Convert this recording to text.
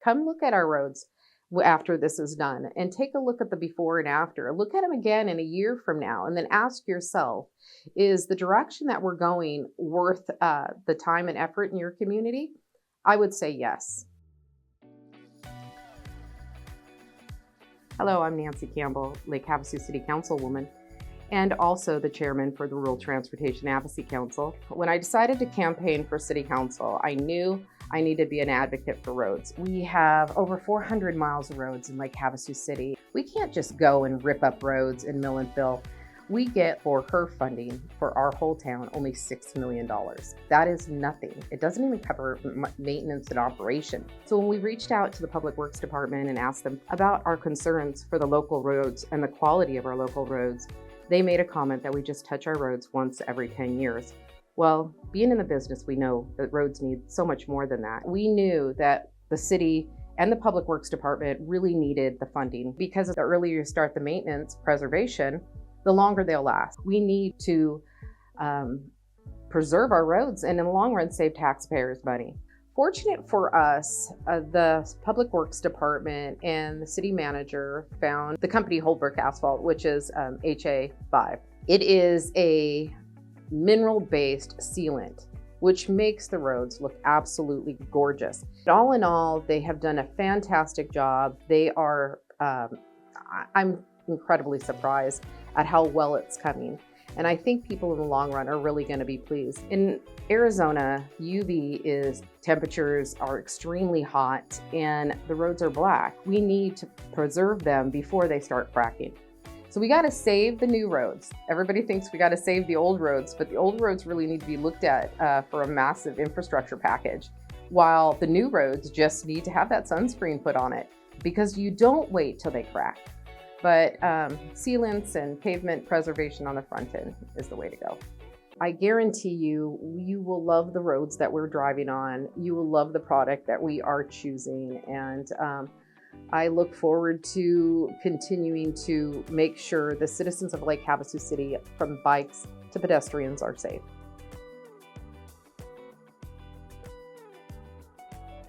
Come look at our roads after this is done and take a look at the before and after. Look at them again in a year from now and then ask yourself, is the direction that we're going worth the time and effort in your community? I would say yes. Hello, I'm Nancy Campbell, Lake Havasu City Councilwoman, and also the chairman for the Rural Transportation Advocacy Council. When I decided to campaign for City Council, I knew I needed to be an advocate for roads. We have over 400 miles of roads in Lake Havasu City. We can't just go and rip up roads in mill and fill. We get for HERF funding for our whole town only $6 million. That is nothing. It doesn't even cover maintenance and operation. So when we reached out to the Public Works Department and asked them about our concerns for the local roads and the quality of our local roads, they made a comment that we just touch our roads once every 10 years. Well, being in the business, we know that roads need so much more than that. We knew that the city and the Public Works Department really needed the funding because the earlier you start the maintenance preservation, the longer they'll last. We need to preserve our roads and in the long run save taxpayers money. Fortunate for us, the Public Works Department and the city manager found the company Holdbrook Asphalt, which is HA5. It is a mineral-based sealant, which makes the roads look absolutely gorgeous. All in all, they have done a fantastic job. They are, I'm incredibly surprised at how well it's coming. And I think people in the long run are really going to be pleased. In Arizona, temperatures are extremely hot and the roads are black. We need to preserve them before they start fracking. So we got to save the new roads. Everybody thinks we got to save the old roads, but the old roads really need to be looked at for a massive infrastructure package, while the new roads just need to have that sunscreen put on it, because you don't wait till they crack. But sealants and pavement preservation on the front end is the way to go. I guarantee you, you will love the roads that we're driving on. You will love the product that we are choosing. And I look forward to continuing to make sure the citizens of Lake Havasu City, from bikes to pedestrians, are safe.